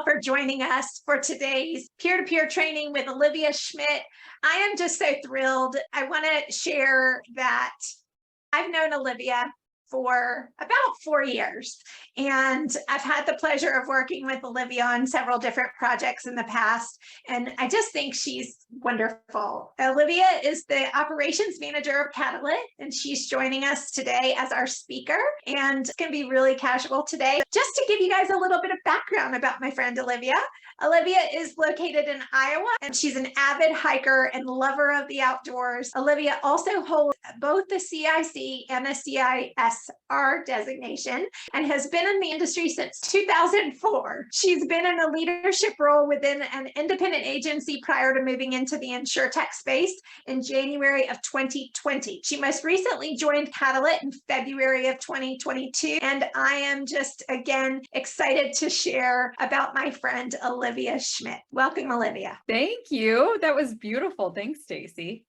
for joining us for today's peer-to-peer training with Olivia Schmitt. I am just so thrilled. I want to share that I've known Olivia for about 4 years, and I've had the pleasure of working with Olivia on several different projects in the past, and I just think she's wonderful. Olivia is the operations manager of Catalyst, and she's joining us today as our speaker, and it's going to be really casual today. Just to give you guys a little bit of background about my friend Olivia. Olivia is located in Iowa, and she's an avid hiker and lover of the outdoors. Olivia also holds both the CIC and the CISR designation and has been in the industry since 2004. She's been in a leadership role within an independent agency prior to moving into the insurtech space in January of 2020. She most recently joined Catalyst in February of 2022, and I am just, again, excited to share about my friend Olivia Schmitt. Welcome, Olivia. Thank you. That was beautiful. Thanks, Stacy.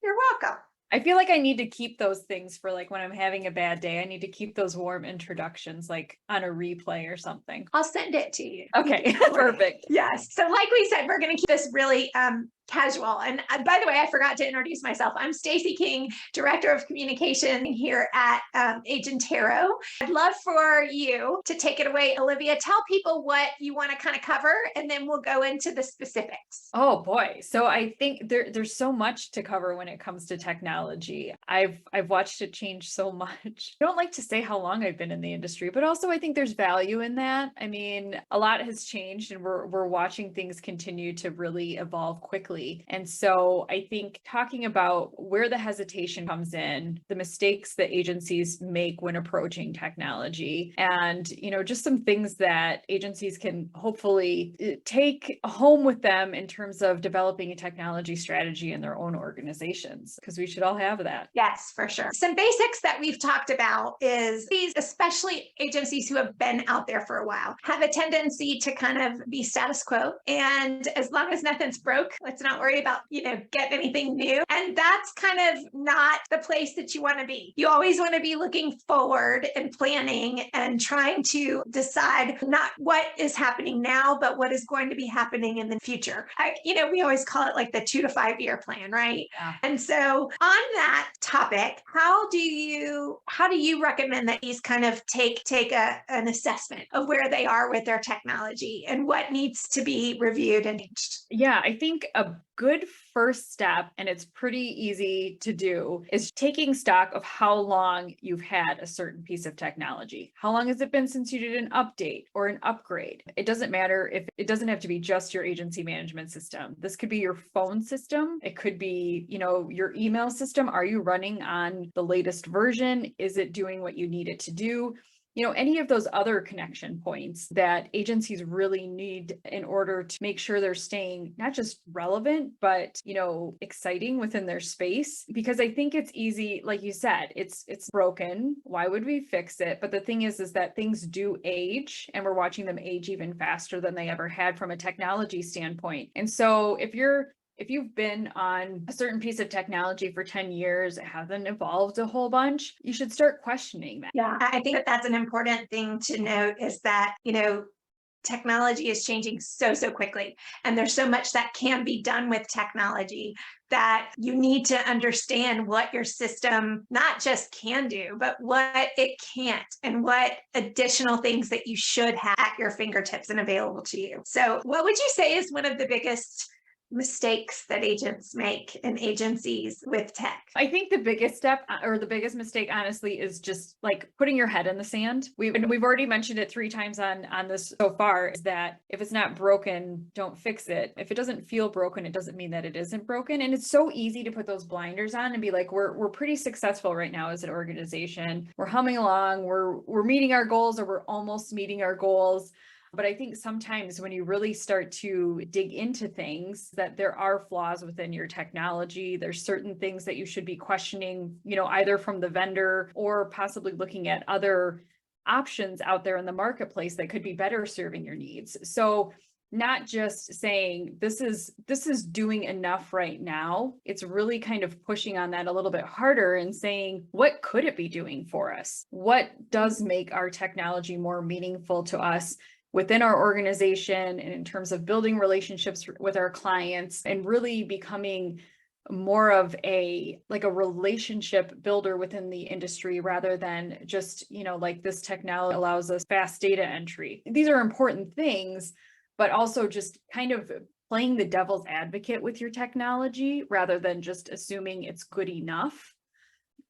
You're welcome. I feel like I need to keep those things for like when I'm having a bad day. I need to keep those warm introductions like on a replay or something. I'll send it to you. Okay, perfect. Yes. So like we said, we're going to keep this really casual. And by the way, I forgot to introduce myself. I'm Stacy King, Director of Communication here at Agentero. I'd love for you to take it away, Olivia. Tell people what you want to kind of cover, and then we'll go into the specifics. Oh boy. So I think there's so much to cover when it comes to technology. I've watched it change so much. I don't like to say how long I've been in the industry, but also I think there's value in that. I mean, a lot has changed, and we're watching things continue to really evolve quickly. And so I think talking about where the hesitation comes in, the mistakes that agencies make when approaching technology, and, just some things that agencies can hopefully take home with them in terms of developing a technology strategy in their own organizations, because we should all have that. Yes, for sure. Some basics that we've talked about is these, especially agencies who have been out there for a while, have a tendency to kind of be status quo. And as long as nothing's broke, let's not worry about, get anything new. And that's kind of not the place that you want to be. You always want to be looking forward and planning and trying to decide not what is happening now, but what is going to be happening in the future. We always call it like the 2 to 5 year plan, right? Yeah. And so on that topic, how do you recommend that these kind of take an assessment of where they are with their technology and what needs to be reviewed and changed? Yeah, I think a good first step, and it's pretty easy to do, is taking stock of how long you've had a certain piece of technology. How long has it been since you did an update or an upgrade? It doesn't matter if it doesn't have to be just your agency management system. This could be your phone system. It could be, your email system. Are you running on the latest version? Is it doing what you need it to do? Any of those other connection points that agencies really need in order to make sure they're staying not just relevant, but, exciting within their space. Because I think it's easy, like you said, it's broken. Why would we fix it? But the thing is that things do age, and we're watching them age even faster than they ever had from a technology standpoint. And so if you've been on a certain piece of technology for 10 years, it hasn't evolved a whole bunch, you should start questioning that. Yeah, I think that's an important thing to note, is that, technology is changing so quickly, and there's so much that can be done with technology that you need to understand what your system not just can do, but what it can't, and what additional things that you should have at your fingertips and available to you. So what would you say is one of the biggest mistakes that agents make in agencies with tech? I think the biggest step, or the biggest mistake, honestly, is just like putting your head in the sand. We've already mentioned it 3 times on this so far, is that if it's not broken, don't fix it. If it doesn't feel broken, it doesn't mean that it isn't broken. And it's so easy to put those blinders on and be like, we're pretty successful right now as an organization. We're humming along, we're meeting our goals, or we're almost meeting our goals. But I think sometimes when you really start to dig into things, that there are flaws within your technology. There's certain things that you should be questioning, either from the vendor or possibly looking at other options out there in the marketplace that could be better serving your needs. So not just saying this is doing enough right now. It's really kind of pushing on that a little bit harder and saying, what could it be doing for us? What does make our technology more meaningful to us? within our organization and in terms of building relationships with our clients and really becoming more of a relationship builder within the industry rather than just, like this technology allows us fast data entry. These are important things, but also just kind of playing the devil's advocate with your technology rather than just assuming it's good enough,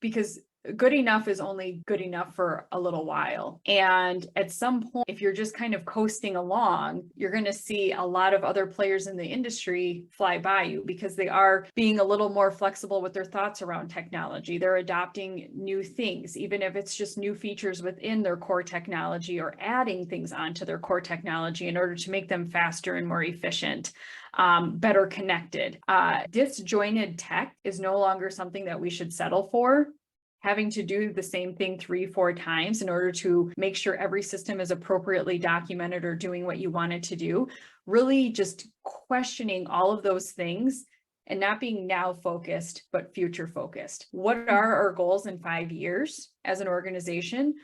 because good enough is only good enough for a little while. And at some point, if you're just kind of coasting along, you're going to see a lot of other players in the industry fly by you because they are being a little more flexible with their thoughts around technology. They're adopting new things, even if it's just new features within their core technology or adding things onto their core technology in order to make them faster and more efficient. Better connected. Disjointed tech is no longer something that we should settle for. Having to do the same thing 3-4 times in order to make sure every system is appropriately documented or doing what you want it to do. Really just questioning all of those things and not being now focused, but future focused. What are our goals in 5 years as an organization?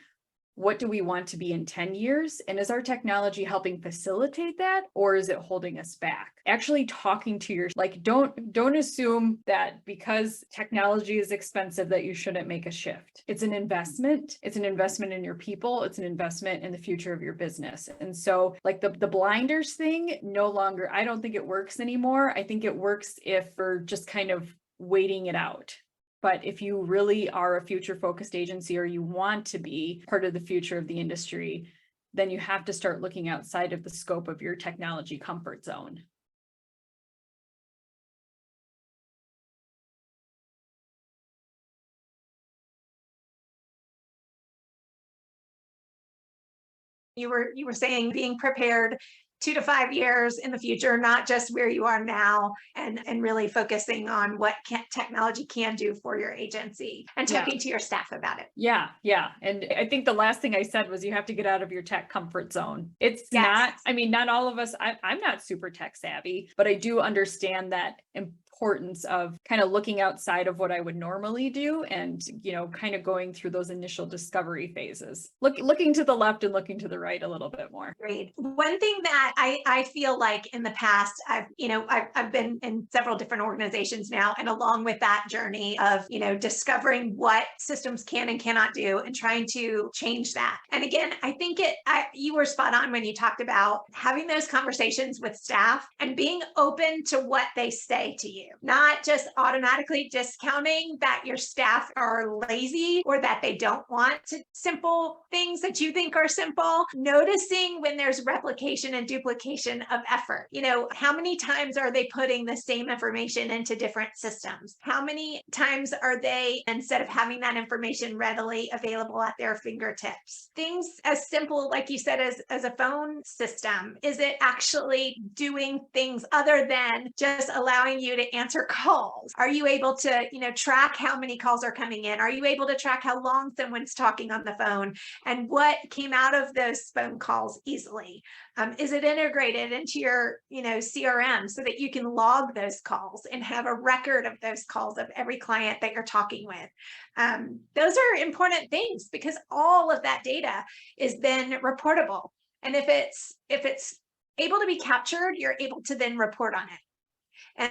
What do we want to be in 10 years? And is our technology helping facilitate that, or is it holding us back? Actually talking to don't assume that because technology is expensive that you shouldn't make a shift. It's an investment. It's an investment in your people. It's an investment in the future of your business. And so the blinders thing, no longer, I don't think it works anymore. I think it works if we're just kind of waiting it out. But if you really are a future focused agency or you want to be part of the future of the industry, then you have to start looking outside of the scope of your technology comfort zone. You were saying being prepared 2 to 5 years in the future, not just where you are now, and really focusing on what technology can do for your agency and talking to your staff about it. Yeah. And I think the last thing I said was you have to get out of your tech comfort zone. It's Yes. not all of us, I'm not super tech savvy, but I do understand that importance of kind of looking outside of what I would normally do and, kind of going through those initial discovery phases, looking to the left and looking to the right a little bit more. Great. One thing that I feel like in the past, I've been in several different organizations now, and along with that journey of, discovering what systems can and cannot do and trying to change that. And again, I think you were spot on when you talked about having those conversations with staff and being open to what they say to you, not just automatically discounting that your staff are lazy or that they don't want simple things that you think are simple. Noticing when there's replication and duplication of effort. How many times are they putting the same information into different systems? How many times are they, instead of having that information readily available at their fingertips? Things as simple, like you said, as a phone system. Is it actually doing things other than just allowing you to answer calls? Are you able to, track how many calls are coming in? Are you able to track how long someone's talking on the phone and what came out of those phone calls easily? Is it integrated into your, CRM so that you can log those calls and have a record of those calls of every client that you're talking with? Those are important things because all of that data is then reportable. And if it's able to be captured, you're able to then report on it.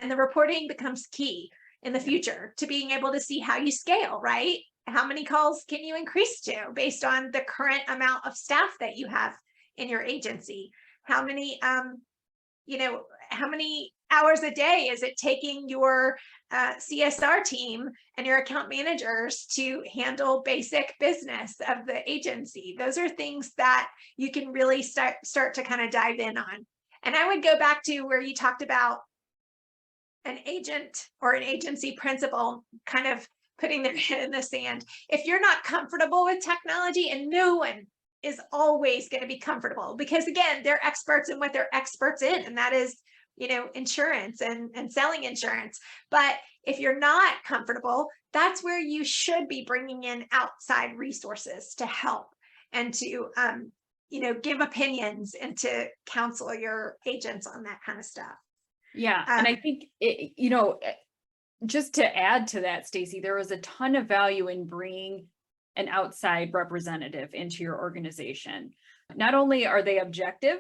And the reporting becomes key in the future to being able to see how you scale, right? How many calls can you increase to based on the current amount of staff that you have in your agency? How many, how many hours a day is it taking your CSR team and your account managers to handle basic business of the agency? Those are things that you can really start to kind of dive in on. And I would go back to where you talked about an agent or an agency principal kind of putting their head in the sand. If you're not comfortable with technology, and no one is always going to be comfortable, because again, they're experts in what they're experts in, and that is, insurance and selling insurance. But if you're not comfortable, that's where you should be bringing in outside resources to help and to, give opinions and to counsel your agents on that kind of stuff. Yeah. And I think, just to add to that, Stacy, there was a ton of value in bringing an outside representative into your organization. Not only are they objective,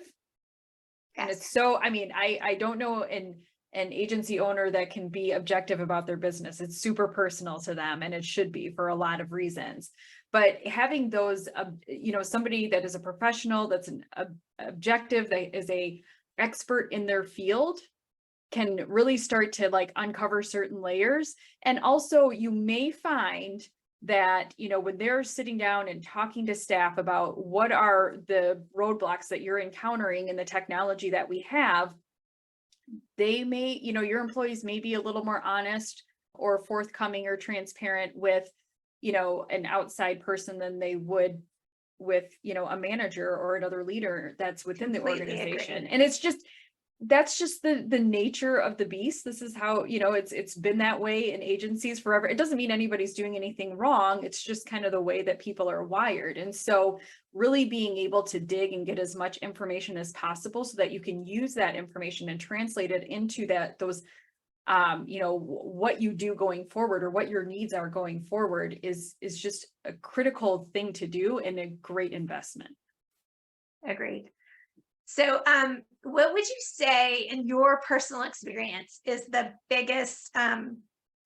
and Yes. it's so, I mean, I don't know an agency owner that can be objective about their business. It's super personal to them, and it should be for a lot of reasons. But having those, somebody that is a professional, that's an objective, that is a expert in their field, can really start to like uncover certain layers. And also you may find that, when they're sitting down and talking to staff about what are the roadblocks that you're encountering in the technology that we have, they may, your employees may be a little more honest or forthcoming or transparent with, an outside person than they would with, a manager or another leader that's within the Completely organization. agree. And that's just the nature of the beast. This is how, it's been that way in agencies forever. It doesn't mean anybody's doing anything wrong. It's just kind of the way that people are wired. And so really being able to dig and get as much information as possible so that you can use that information and translate it into those what you do going forward or what your needs are going forward is just a critical thing to do and a great investment. Agreed. So, what would you say in your personal experience is the biggest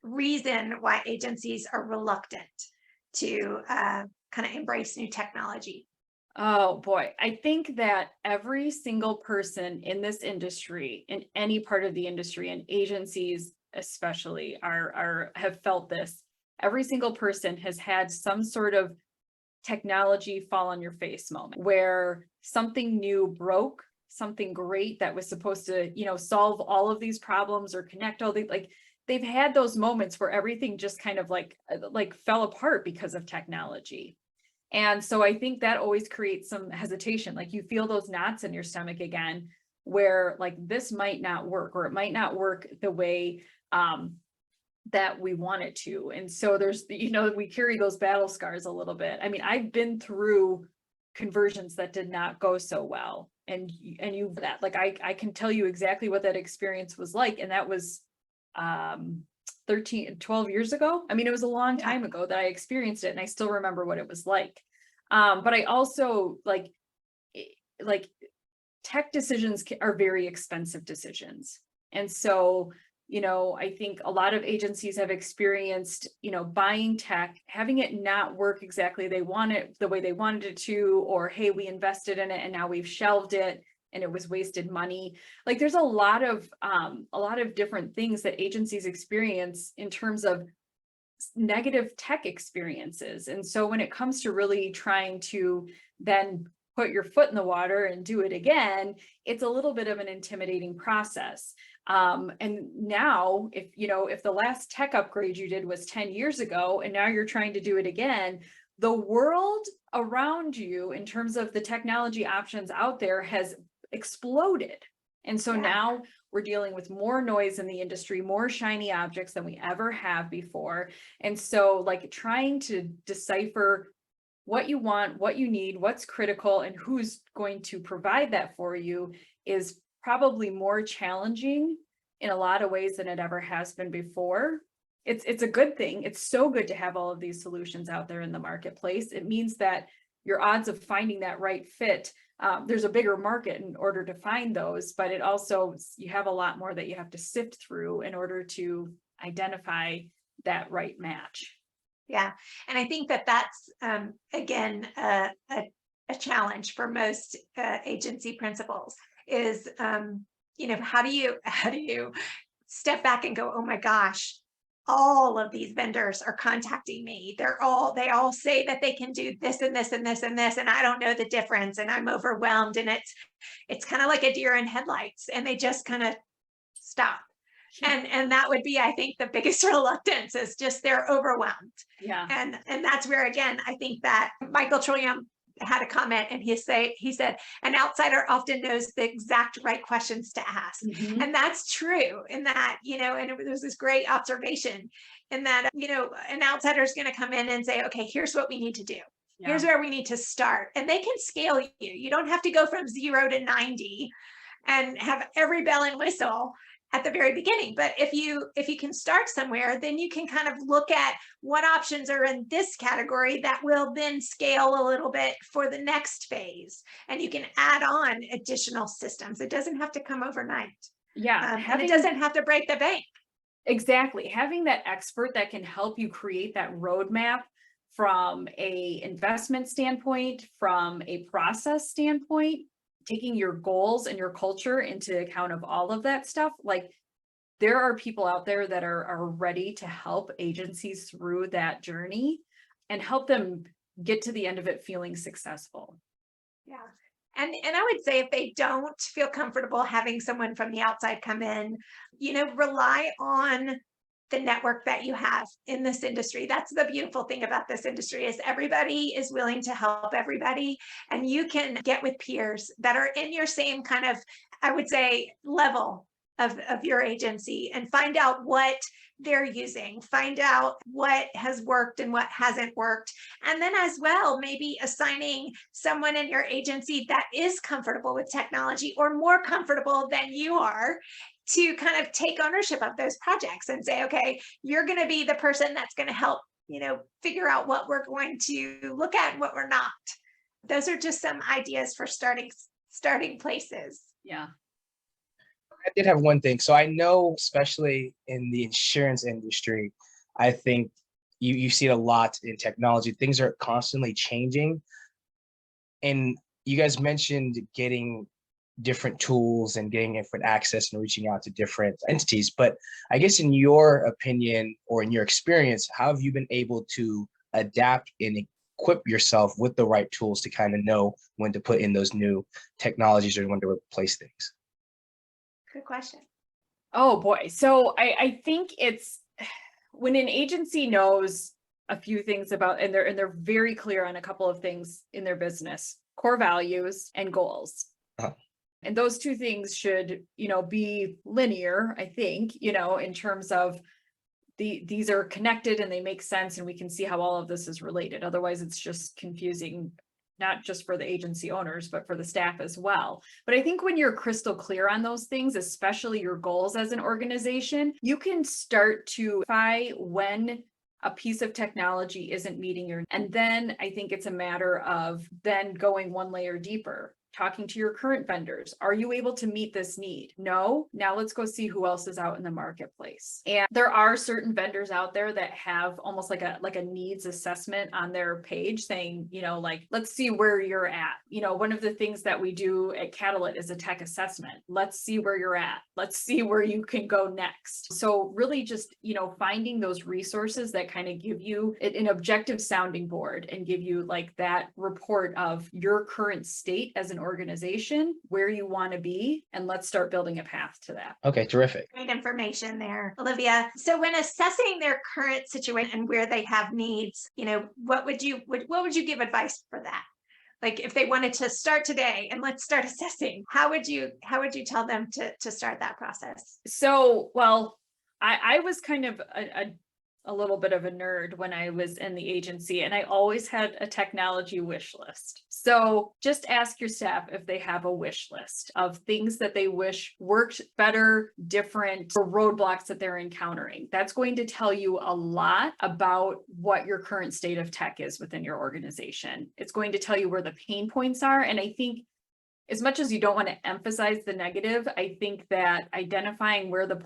reason why agencies are reluctant to kind of embrace new technology? Oh boy, I think that every single person in this industry, in any part of the industry, and agencies especially, have felt this. Every single person has had some sort of technology fall on your face moment where something new broke, something great that was supposed to, solve all of these problems or connect all the, like, they've had those moments where everything just kind of like fell apart because of technology. And so I think that always creates some hesitation. Like you feel those knots in your stomach again, where like this might not work, or it might not work the way that we want it to. And so there's, we carry those battle scars a little bit. I mean, I've been through conversions that did not go so well. And you've that, like, I can tell you exactly what that experience was like. And that was 12 years ago. I mean, it was a long time ago that I experienced it, and I still remember what it was like. But I also like tech decisions are very expensive decisions. And so, I think a lot of agencies have experienced, buying tech, having it not work exactly the way they wanted it to, or, hey, we invested in it and now we've shelved it and it was wasted money. Like there's a lot of different things that agencies experience in terms of negative tech experiences. And so when it comes to really trying to then put your foot in the water and do it again, it's a little bit of an intimidating process. And now if the last tech upgrade you did was 10 years ago, and now you're trying to do it again, the world around you in terms of the technology options out there has exploded. And so now we're dealing with more noise in the industry, more shiny objects than we ever have before. And so like trying to decipher what you want, what you need, what's critical, and who's going to provide that for you is probably more challenging in a lot of ways than it ever has been before. It's a good thing. It's so good to have all of these solutions out there in the marketplace. It means that your odds of finding that right fit, there's a bigger market in order to find those, but it also, you have a lot more that you have to sift through in order to identify that right match. Yeah. And I think that that's, again, a challenge for most agency principals is, how do you step back and go, oh my gosh, all of these vendors are contacting me. They all say that they can do this and this and this and this, and I don't know the difference, and I'm overwhelmed. And it's kind of like a deer in headlights, and they just kind of stop. And that would be, I think, the biggest reluctance is just they're overwhelmed. Yeah. And that's where, again, I think that Michael Trillium had a comment, and he said, an outsider often knows the exact right questions to ask. Mm-hmm. And that's true in that, and it was this great observation in that, an outsider is going to come in and say, okay, here's what we need to do. Yeah. Here's where we need to start. And they can scale you. You don't have to go from 0 to 90 and have every bell and whistle at the very beginning. But if you can start somewhere, then you can kind of look at what options are in this category that will then scale a little bit for the next phase. And you can add on additional systems. It doesn't have to come overnight. Yeah, And it doesn't have to break the bank. exactly. Having that expert that can help you create that roadmap from a investment standpoint, from a process standpoint, taking your goals and your culture into account of all of that stuff. Like, there are people out there that are ready to help agencies through that journey and help them get to the end of it feeling successful. Yeah. And I would say if they don't feel comfortable having someone from the outside come in, rely on the network that you have in this industry. That's the beautiful thing about this industry is everybody is willing to help everybody. And you can get with peers that are in your same kind of, I would say, level of your agency and find out what they're using, find out what has worked and what hasn't worked. And then as well, maybe assigning someone in your agency that is comfortable with technology or more comfortable than you are to kind of take ownership of those projects and say, okay, you're going to be the person that's going to help, figure out what we're going to look at and what we're not. Those are just some ideas for starting places. Yeah. I did have one thing. So I know, especially in the insurance industry, I think you see it a lot in technology. Things are constantly changing. And you guys mentioned getting different tools and getting different access and reaching out to different entities. But I guess in your opinion or in your experience, how have you been able to adapt and equip yourself with the right tools to kind of know when to put in those new technologies or when to replace things? Good question. Oh boy. So I think it's when an agency knows a few things about, and they're very clear on a couple of things in their business, core values and goals. Uh-huh. And those two things should, be linear, I think, in terms of these are connected and they make sense and we can see how all of this is related. Otherwise, it's just confusing, not just for the agency owners, but for the staff as well. But I think when you're crystal clear on those things, especially your goals as an organization, you can start to find when a piece of technology isn't meeting your, and then I think it's a matter of then going one layer deeper. Talking to your current vendors. Are you able to meet this need? No. Now let's go see who else is out in the marketplace. And there are certain vendors out there that have almost like a needs assessment on their page saying, let's see where you're at. One of the things that we do at Catalyst is a tech assessment. Let's see where you're at. Let's see where you can go next. So really just, finding those resources that kind of give you an objective sounding board and give you like that report of your current state as an organization, where you want to be, and let's start building a path to that. Okay, terrific. Great information there, Olivia. So when assessing their current situation and where they have needs, what would you give advice for that? Like if they wanted to start today and let's start assessing, how would you tell them to start that process? So, well, I was kind of a little bit of a nerd when I was in the agency, and I always had a technology wish list. So just ask your staff if they have a wish list of things that they wish worked better, different, or roadblocks that they're encountering. That's going to tell you a lot about what your current state of tech is within your organization. It's going to tell you where the pain points are. And I think as much as you don't want to emphasize the negative, I think that identifying where the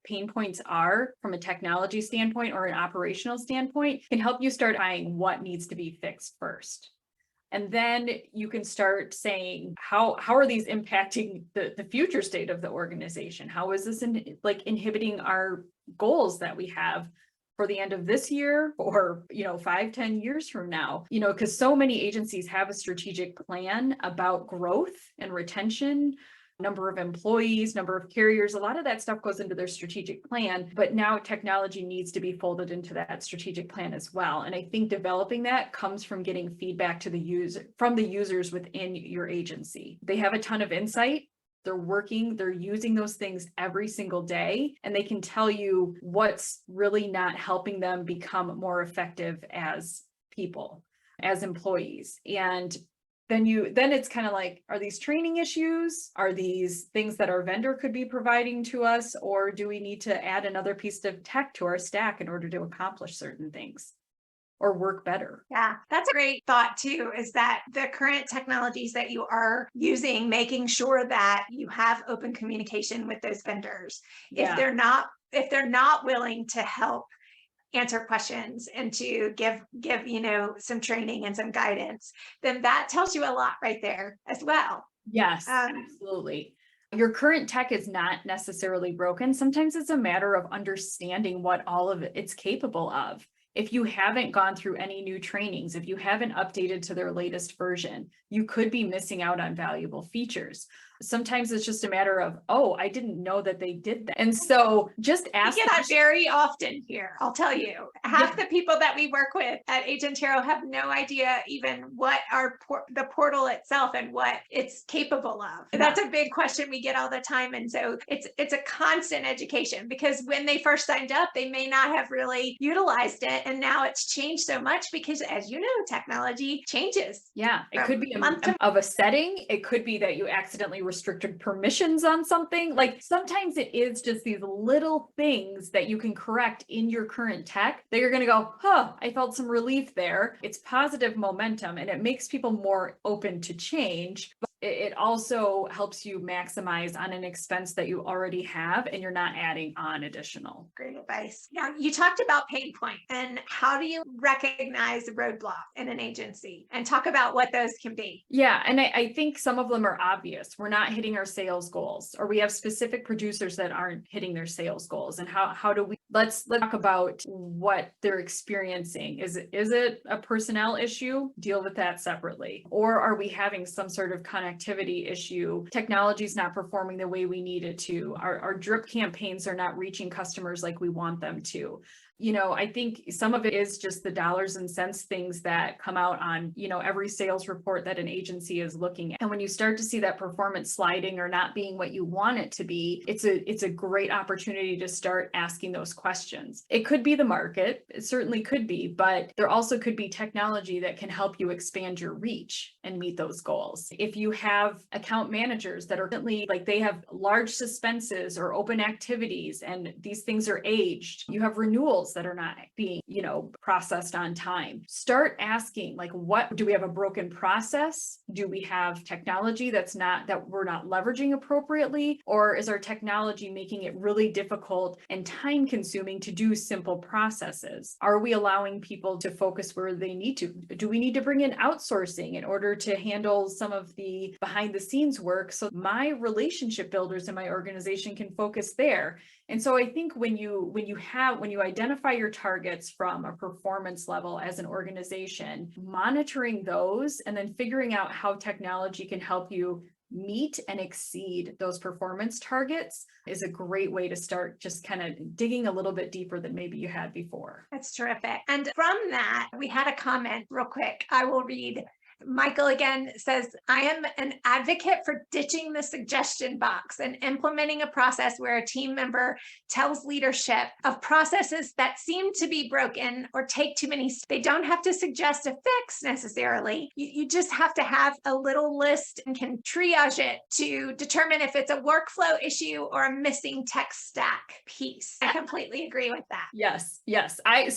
pain points are from a technology standpoint or an operational standpoint can help you start finding what needs to be fixed first. And then you can start saying, how are these impacting the future state of the organization? How is this inhibiting our goals that we have for the end of this year or 5-10 years from now, because so many agencies have a strategic plan about growth and retention, number of employees, number of carriers. A lot of that stuff goes into their strategic plan, but now technology needs to be folded into that strategic plan as well. And I think developing that comes from getting feedback from the users within your agency. They have a ton of insight. They're using those things every single day, and they can tell you what's really not helping them become more effective as people, as employees. And then it's kind of like, are these training issues? Are these things that our vendor could be providing to us? Or do we need to add another piece of tech to our stack in order to accomplish certain things or work better? Yeah, that's a great thought too, is that the current technologies that you are using, making sure that you have open communication with those vendors. If Yeah. they're not willing to help answer questions and to give some training and some guidance, then that tells you a lot right there as well. Yes, Um, absolutely. Your current tech is not necessarily broken. Sometimes it's a matter of understanding what all of it's capable of. If you haven't gone through any new trainings, if you haven't updated to their latest version, you could be missing out on valuable features. Sometimes it's just a matter of, oh, I didn't know that they did that. And so just I ask. get that very often here. I'll tell you, half the people that we work with at Agent Hero have no idea even what the portal itself and what it's capable of. Yeah. That's a big question we get all the time. And so it's a constant education, because when they first signed up, they may not have really utilized it. And now it's changed so much because, as you know, technology changes. Yeah, it could be month to of a setting. It could be that you accidentally restricted permissions on something. Like sometimes it is just these little things that you can correct in your current tech that you're going to go, huh, I felt some relief there. It's positive momentum and it makes people more open to change. But it also helps you maximize on an expense that you already have and you're not adding on additional. Great advice. Now, you talked about pain point and how do you recognize the roadblock in an agency, and talk about what those can be. Yeah. And I think some of them are obvious. We're not hitting our sales goals, or we have specific producers that aren't hitting their sales goals. And how do we, let's talk about what they're experiencing. Is it a personnel issue? Deal with that separately. Or are we having some sort of connectivity issue? Technology's not performing the way we need it to. Our drip campaigns are not reaching customers like we want them to. I think some of it is just the dollars and cents things that come out on, every sales report that an agency is looking at. And when you start to see that performance sliding or not being what you want it to be, it's a great opportunity to start asking those questions. It could be the market, it certainly could be, but there also could be technology that can help you expand your reach and meet those goals. If you have account managers that are currently, like, they have large suspenses or open activities and these things are aged, you have renewals that are not being, processed on time. Start asking, like, what do we have a broken process? Do we have technology that we're not leveraging appropriately? Or is our technology making it really difficult and time consuming to do simple processes? Are we allowing people to focus where they need to? Do we need to bring in outsourcing in order to handle some of the behind the scenes work so my relationship builders in my organization can focus there? And so I think when you identify your targets from a performance level as an organization, monitoring those and then figuring out how technology can help you meet and exceed those performance targets is a great way to start just kind of digging a little bit deeper than maybe you had before. That's terrific. And from that, we had a comment real quick. I will read. Michael again says, I am an advocate for ditching the suggestion box and implementing a process where a team member tells leadership of processes that seem to be broken or take too many. They don't have to suggest a fix necessarily. You just have to have a little list and can triage it to determine if it's a workflow issue or a missing tech stack piece. I completely agree with that. Yes. I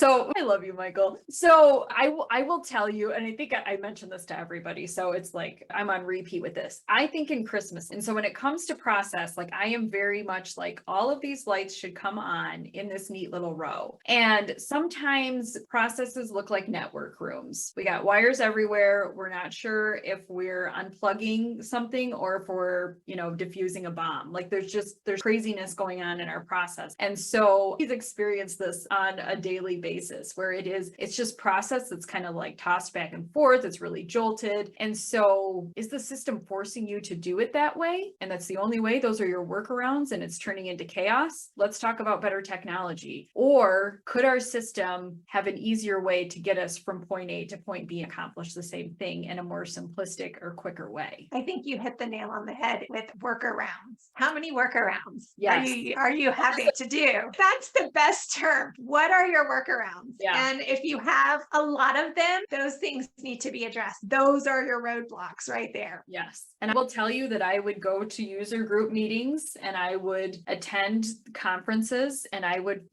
love you, Michael. So I will tell you, and I think I mentioned this to everybody, so it's like I'm on repeat with this. I think in Christmas, and so when it comes to process, like I am very much like all of these lights should come on in this neat little row. And sometimes processes look like network rooms. We got wires everywhere. We're not sure if we're unplugging something or if we're, diffusing a bomb. Like there's craziness going on in our process. And so he's experienced this on a daily basis where it's just process that's kind of like tossed back and forth. It's really jolted. And so is the system forcing you to do it that way? And that's the only way? Those are your workarounds and it's turning into chaos? Let's talk about better technology. Or could our system have an easier way to get us from point A to point B and accomplish the same thing in a more simplistic or quicker way? I think you hit the nail on the head with workarounds. How many workarounds Yes. are you having to do? That's the best term. What are your workarounds? Yeah. And if you have a lot of them, those things need to be addressed. those are your roadblocks right there. Yes. And I will tell you that I would go to user group meetings and I would attend conferences and I would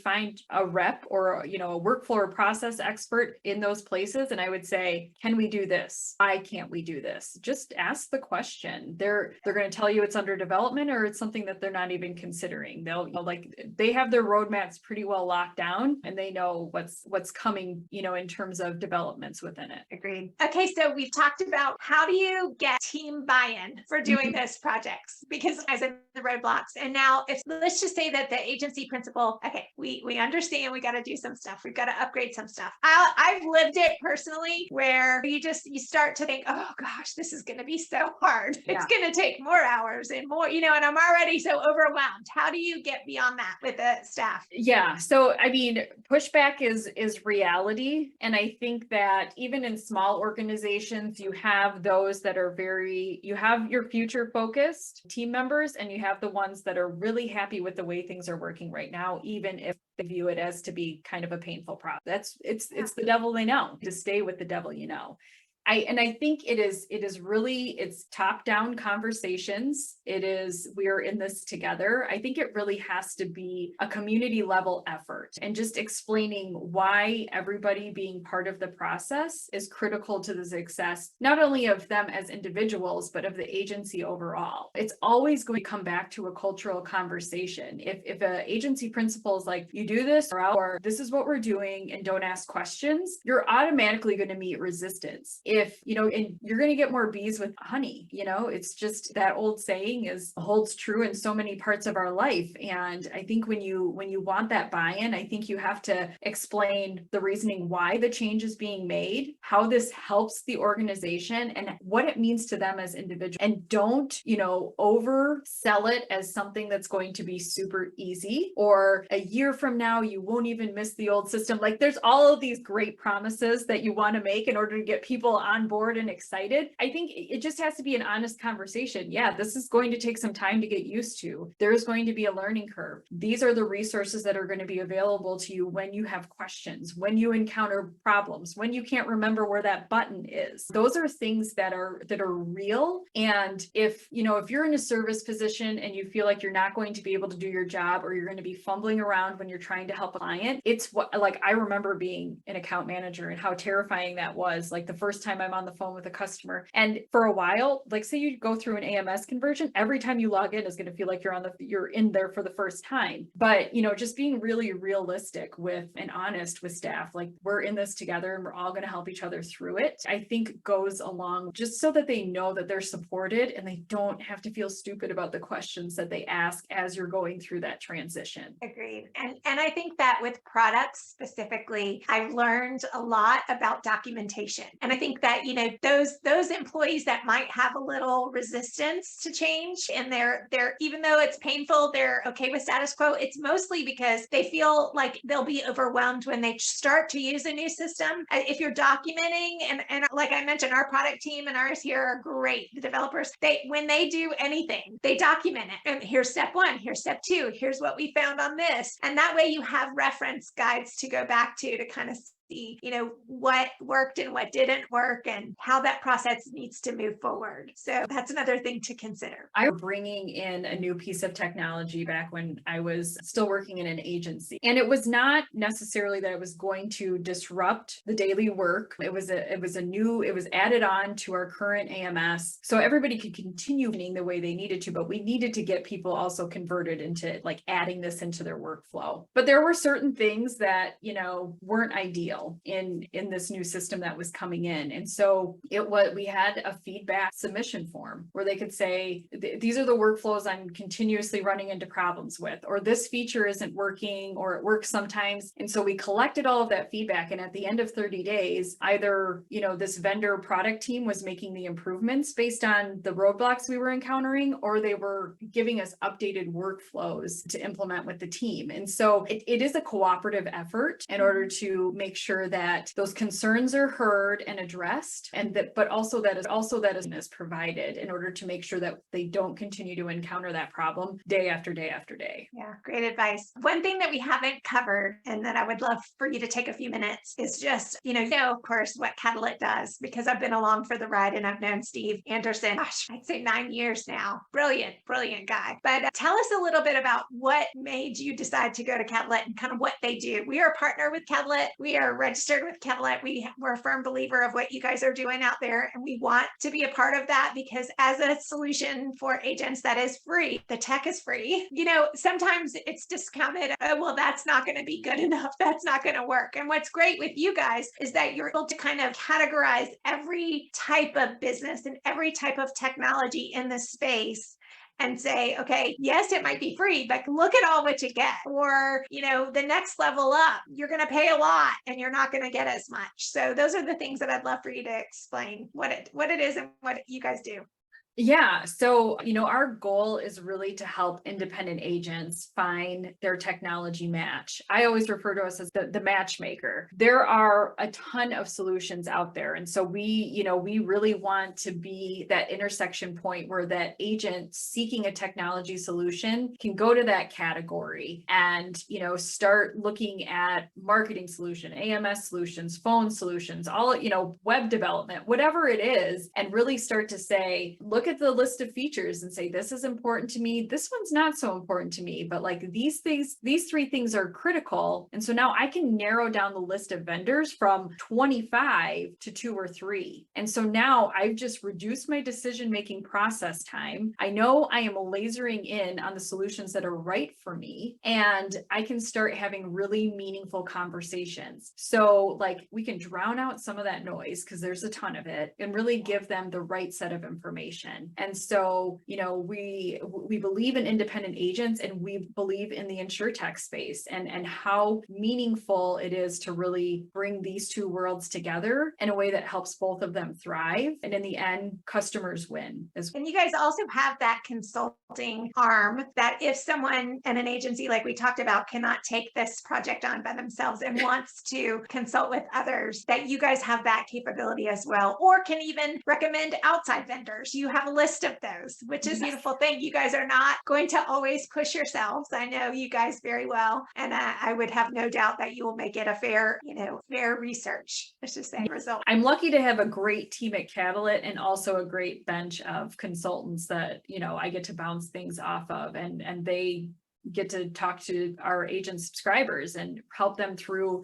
find a rep or, a workflow or process expert in those places. And I would say, can we do this? Why can't we do this? Just ask the question. They're going to tell you it's under development or it's something that they're not even considering. They have their roadmaps pretty well locked down and they know what's coming, in terms of developments within it. Agreed. Okay, so we've talked about how do you get team buy-in for doing those projects, because I said the roadblocks. And now let's just say that the agency principal, okay, we understand we got to do some stuff. We've got to upgrade some stuff. I've lived it personally where you start to think, oh gosh, this is going to be so hard. Yeah. It's going to take more hours and more, and I'm already so overwhelmed. How do you get beyond that with the staff? Yeah. So, pushback is reality. And I think that even in small organizations, you have those that are you have your future focused team members, and you have the ones that are really happy with the way things are working right now, even if they view it as to be kind of a painful process. It's the devil they know, to stay with the devil, I think it's top-down conversations. We are in this together. I think it really has to be a community level effort, and just explaining why everybody being part of the process is critical to the success, not only of them as individuals, but of the agency overall. It's always going to come back to a cultural conversation. If an agency principal is like, you do this or this is what we're doing and don't ask questions, you're automatically going to meet resistance. And you're going to get more bees with honey, it's just that old saying holds true in so many parts of our life. And I think when you want that buy-in, I think you have to explain the reasoning why the change is being made, how this helps the organization, and what it means to them as individuals. And don't, oversell it as something that's going to be super easy, or a year from now, you won't even miss the old system. Like, there's all of these great promises that you want to make in order to get people on board and excited. I think it just has to be an honest conversation. Yeah, this is going to take some time to get used to. There's going to be a learning curve. These are the resources that are going to be available to you when you have questions, when you encounter problems, when you can't remember where that button is. Those are things that are real. And if you're in a service position and you feel like you're not going to be able to do your job, or you're going to be fumbling around when you're trying to help a client, I remember being an account manager and how terrifying that was. Like, the first time I'm on the phone with a customer, and for a while, say you go through an AMS conversion, every time you log in is going to feel like you're in there for the first time. But just being really realistic with and honest with staff, like, we're in this together and we're all going to help each other through it, I think goes along, just so that they know that they're supported and they don't have to feel stupid about the questions that they ask as you're going through that transition. Agreed. And I think that with products specifically, I've learned a lot about documentation. And I think that, those employees that might have a little resistance to change, and they're even though it's painful, they're okay with status quo. It's mostly because they feel like they'll be overwhelmed when they start to use a new system. If you're documenting, and like I mentioned, our product team and ours here are great. The developers, when they do anything, they document it. And here's step 1, here's step 2, here's what we found on this. And that way you have reference guides to go back to kind of see, what worked and what didn't work, and how that process needs to move forward. So that's another thing to consider. I was bringing in a new piece of technology back when I was still working in an agency, and it was not necessarily that it was going to disrupt the daily work. It was added on to our current AMS, so everybody could continue running the way they needed to, but we needed to get people also converted into adding this into their workflow. But there were certain things that, weren't ideal in this new system that was coming in. And so we had a feedback submission form where they could say, these are the workflows I'm continuously running into problems with, or this feature isn't working, or it works sometimes. And so we collected all of that feedback. And at the end of 30 days, either, this vendor product team was making the improvements based on the roadblocks we were encountering, or they were giving us updated workflows to implement with the team. And so it is a cooperative effort in order to make sure that those concerns are heard and addressed, and that, but also that is provided in order to make sure that they don't continue to encounter that problem day after day after day. Yeah, great advice. One thing that we haven't covered and that I would love for you to take a few minutes is just, of course, what Catalyst does, because I've been along for the ride and I've known Steve Anderson, gosh, I'd say 9 years now. Brilliant, brilliant guy. But tell us a little bit about what made you decide to go to Catalyst and kind of what they do. We are a partner with Catalyst. We are registered with Catalyst. We're a firm believer of what you guys are doing out there, and we want to be a part of that because as a solution for agents that is free, the tech is free. Sometimes it's discounted. Oh, well, that's not going to be good enough. That's not going to work. And what's great with you guys is that you're able to kind of categorize every type of business and every type of technology in the space and say, okay, yes, it might be free, but look at all what you get. Or, the next level up, you're going to pay a lot and you're not going to get as much. So those are the things that I'd love for you to explain what it is and what you guys do. Yeah. So, our goal is really to help independent agents find their technology match. I always refer to us as the matchmaker. There are a ton of solutions out there. And so we really want to be that intersection point where that agent seeking a technology solution can go to that category and, start looking at marketing solution, AMS solutions, phone solutions, all, web development, whatever it is, and really start to say, look at the list of features and say, this is important to me. This one's not so important to me, but like these three things are critical. And so now I can narrow down the list of vendors from 25 to 2 or 3. And so now I've just reduced my decision-making process time. I know I am lasering in on the solutions that are right for me, and I can start having really meaningful conversations. So like we can drown out some of that noise because there's a ton of it and really give them the right set of information. And so, we believe in independent agents and we believe in the insurtech space and how meaningful it is to really bring these two worlds together in a way that helps both of them thrive. And in the end, customers win as well. And you guys also have that consulting arm that if someone and an agency, like we talked about, cannot take this project on by themselves and wants to consult with others, that you guys have that capability as well, or can even recommend outside vendors. You have a list of those, which is a beautiful thing. You guys are not going to always push yourselves. I know you guys very well. And I would have no doubt that you will make it a fair research, let's just say, result. I'm lucky to have a great team at Catalyst and also a great bench of consultants that, I get to bounce things off of, and they get to talk to our agent subscribers and help them through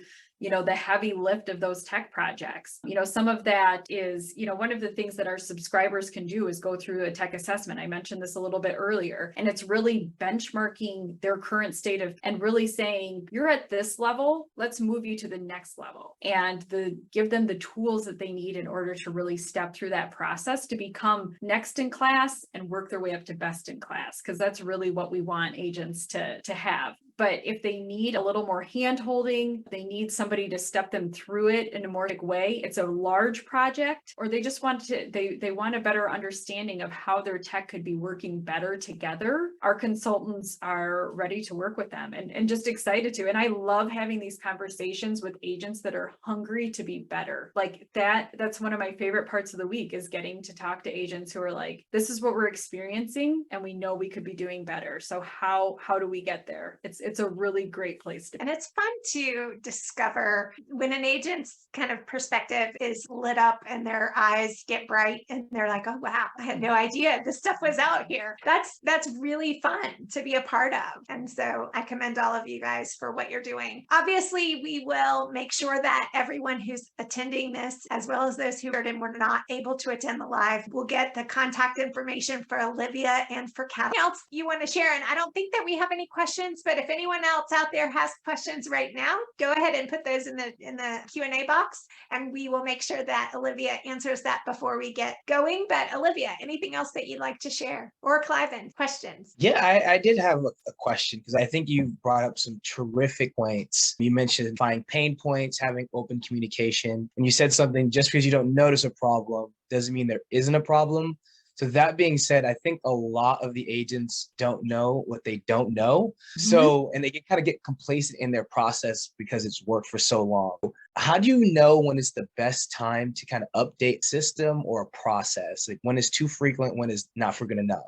the heavy lift of those tech projects. Some of that is, one of the things that our subscribers can do is go through a tech assessment. I mentioned this a little bit earlier, and it's really benchmarking their current state of, and really saying, you're at this level, let's move you to the next level, and give them the tools that they need in order to really step through that process to become next in class and work their way up to best in class. Because that's really what we want agents to have. But if they need a little more hand-holding, they need somebody to step them through it in a more way, it's a large project, or they just want they want a better understanding of how their tech could be working better together, our consultants are ready to work with them and just excited to. And I love having these conversations with agents that are hungry to be better. Like that's one of my favorite parts of the week, is getting to talk to agents who are like, this is what we're experiencing and we know we could be doing better. So how do we get there? It's a really great place to be. And it's fun to discover when an agent's kind of perspective is lit up and their eyes get bright and they're like, oh, wow, I had no idea this stuff was out here. That's really fun to be a part of. And so I commend all of you guys for what you're doing. Obviously, we will make sure that everyone who's attending this, as well as those who heard and were not able to attend the live, will get the contact information for Olivia and for Kat. Anything else you want to share? And I don't think that we have any questions, but if anyone else out there has questions right now, go ahead and put those in the Q&A box, and we will make sure that Olivia answers that before we get going. But Olivia, anything else that you'd like to share? Or Cliven, questions? Yeah, I did have a question, because I think you brought up some terrific points. You mentioned finding pain points, having open communication, and you said something, just because you don't notice a problem doesn't mean there isn't a problem. So that being said, I think a lot of the agents don't know what they don't know. So, and they can kind of get complacent in their process because it's worked for so long. How do you know when is the best time to kind of update system or a process? Like when is too frequent, when is not frequent enough?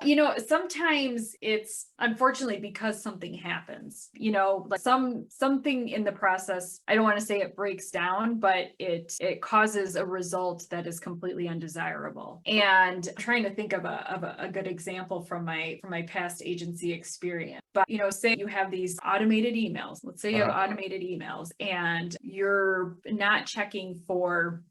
Sometimes it's unfortunately because something happens, like something in the process. I don't want to say it breaks down, but it causes a result that is completely undesirable. And I'm trying to think of a good example from my past agency experience. But say you have these automated emails. Let's say you have automated emails and you're not checking for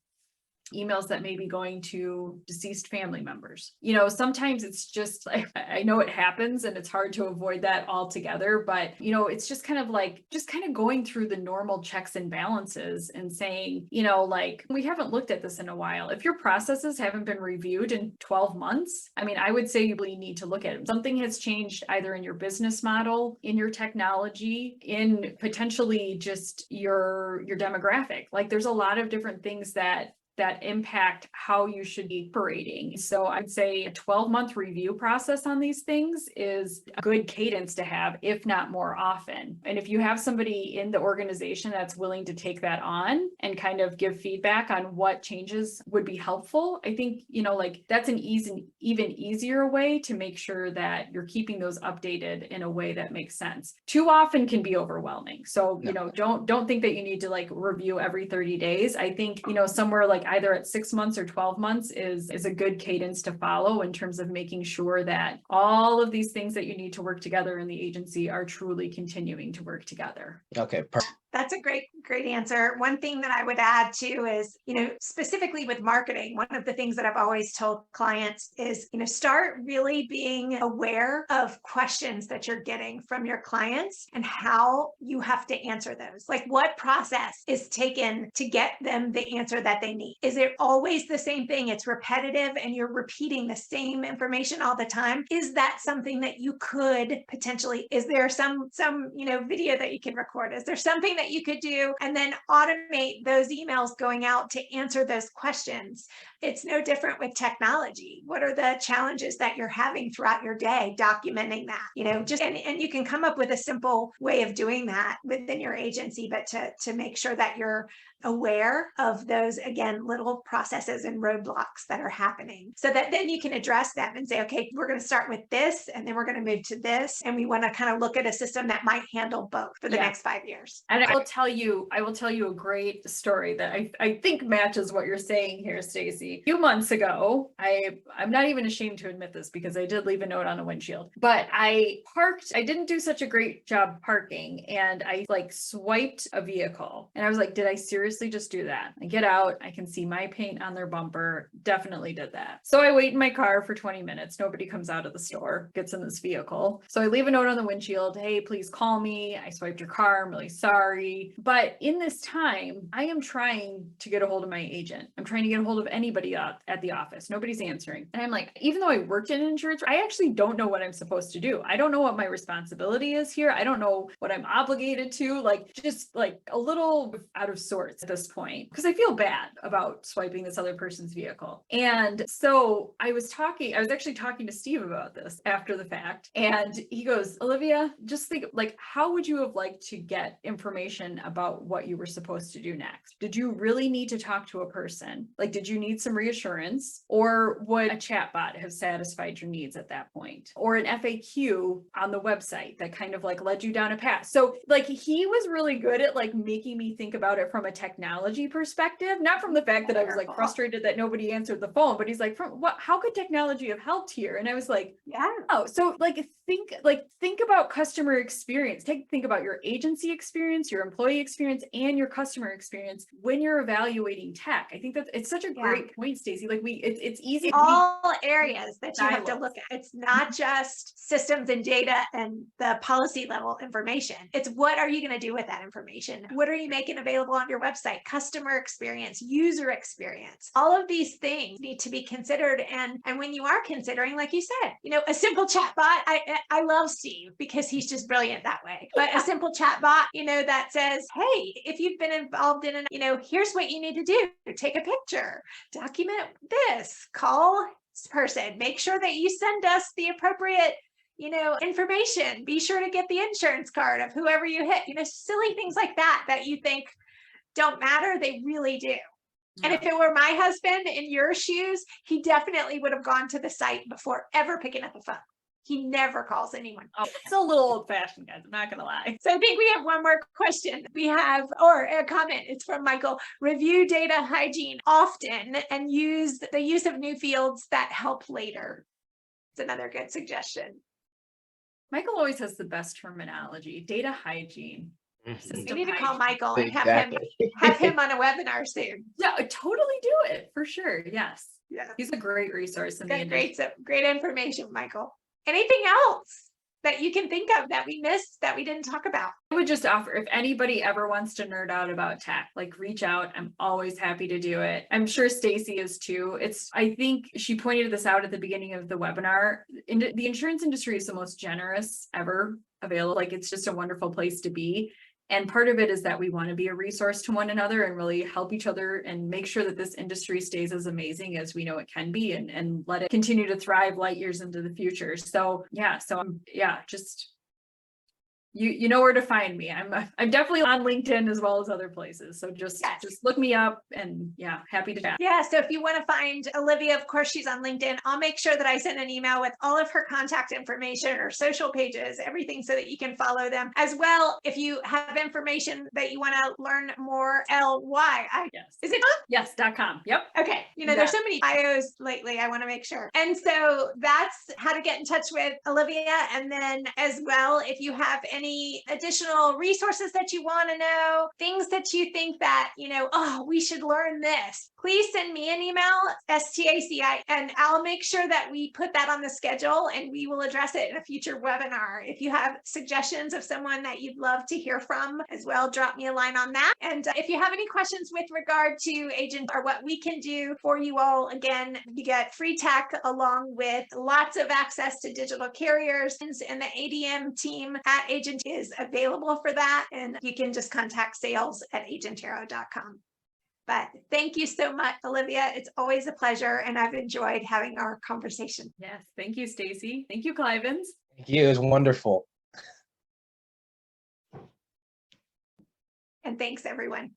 emails that may be going to deceased family members. Sometimes it's just like, I know it happens and it's hard to avoid that altogether, but it's just kind of going through the normal checks and balances and saying, like, we haven't looked at this in a while. If your processes haven't been reviewed in 12 months, I mean, I would say you really need to look at it. Something has changed either in your business model, in your technology, in potentially just your demographic. Like there's a lot of different things that impact how you should be operating. So I'd say a 12-month review process on these things is a good cadence to have, if not more often. And if you have somebody in the organization that's willing to take that on and kind of give feedback on what changes would be helpful, I think, like that's an even easier way to make sure that you're keeping those updated in a way that makes sense. Too often can be overwhelming. So, don't think that you need to like review every 30 days. I think, somewhere like either at 6 months or 12 months is a good cadence to follow in terms of making sure that all of these things that you need to work together in the agency are truly continuing to work together. Okay, perfect. That's a great answer. One thing that I would add too is, specifically with marketing, one of the things that I've always told clients is, start really being aware of questions that you're getting from your clients and how you have to answer those. Like what process is taken to get them the answer that they need? Is it always the same thing? It's repetitive and you're repeating the same information all the time. Is that something that you could potentially, is there some video that you can record? Is there something that you could do and then automate those emails going out to answer those questions? It's no different with technology. What are the challenges that you're having throughout your day? Documenting that, and you can come up with a simple way of doing that within your agency, but to make sure that you're aware of those, again, little processes and roadblocks that are happening so that then you can address them and say, okay, we're going to start with this and then we're going to move to this. And we want to kind of look at a system that might handle both for the next 5 years. And I will tell you a great story that I think matches what you're saying here, Stacy. A few months ago, I'm not even ashamed to admit this because I did leave a note on a windshield, but I didn't do such a great job parking and I like swiped a vehicle and I was like, did I seriously just do that? I get out, I can see my paint on their bumper, definitely did that. So I wait in my car for 20 minutes. Nobody comes out of the store, gets in this vehicle. So I leave a note on the windshield. Hey, please call me. I swiped your car. I'm really sorry. But in this time, I am trying to get a hold of my agent. I'm trying to get a hold of anybody at the office. Nobody's answering. And I'm like, even though I worked in insurance, I actually don't know what I'm supposed to do. I don't know what my responsibility is here. I don't know what I'm obligated to, like, just like a little out of sorts at this point, because I feel bad about swiping this other person's vehicle. And so I was actually talking to Steve about this after the fact. And he goes, Olivia, just think, like, how would you have liked to get information about what you were supposed to do next? Did you really need to talk to a person? Like, did you need some reassurance, or would a chatbot have satisfied your needs at that point? Or an FAQ on the website that kind of like led you down a path. So like he was really good at like making me think about it from a technology perspective, not from the fact that I was like frustrated that nobody answered the phone, but he's like, how could technology have helped here? And I was like, yeah. Oh, so think about customer experience. Think about your agency experience, your employee experience, and your customer experience when you're evaluating tech. I think that it's such a great point, Stacy. Like it's easy. All areas that you have to look at. It's not just systems and data and the policy level information. It's what are you going to do with that information? What are you making available on your website? Customer experience, user experience. All of these things need to be considered. And when you are considering, like you said, a simple chat bot, I love Steve because he's just brilliant that way. But a simple chat bot, that says, hey, if you've been involved in here's what you need to do. Take a picture, document this, call this person, make sure that you send us the appropriate information. Be sure to get the insurance card of whoever you hit, silly things like that you think don't matter. They really do. And if it were my husband in your shoes, he definitely would have gone to the site before ever picking up a phone. He never calls anyone. Oh, it's a little old fashioned, guys. I'm not going to lie. So I think we have one more question. We have, or a comment, it's from Michael. Review data hygiene often and use the use of new fields that help later. It's another good suggestion. Michael always has the best terminology. Data hygiene. We System need to call hygiene. Michael and Exactly. have him on a webinar soon. Yeah, totally do it for sure. Yes. Yeah. He's a great resource in the Got industry. great information, Michael. Anything else that you can think of that we missed that we didn't talk about? I would just offer, if anybody ever wants to nerd out about tech, like reach out. I'm always happy to do it. I'm sure Stacy is too. I think she pointed this out at the beginning of the webinar. The insurance industry is the most generous ever available. Like, it's just a wonderful place to be. And part of it is that we want to be a resource to one another and really help each other and make sure that this industry stays as amazing as we know it can be, and let it continue to thrive light years into the future. So just you know where to find me. I'm definitely on LinkedIn as well as other places. So just look me up, and happy to chat. Yeah. So if you want to find Olivia, of course, she's on LinkedIn. I'll make sure that I send an email with all of her contact information, or social pages, everything, so that you can follow them as well. If you have information that you want to learn more, Yes. Is it? Yes.com. Yep. Okay. There's so many bios lately. I want to make sure. And so that's how to get in touch with Olivia. And then as well, if you have any additional resources that you want to know, things that you think that, we should learn this, please send me an email, STACI, and I'll make sure that we put that on the schedule and we will address it in a future webinar. If you have suggestions of someone that you'd love to hear from as well, drop me a line on that. And if you have any questions with regard to agent or what we can do for you all, again, you get free tech along with lots of access to digital carriers, and the ADM team at Agent is available for that. And you can just contact sales@agentero.com. But thank you so much, Olivia. It's always a pleasure, and I've enjoyed having our conversation. Yes. Thank you, Stacy. Thank you, Clivens. Thank you. It was wonderful. And thanks, everyone.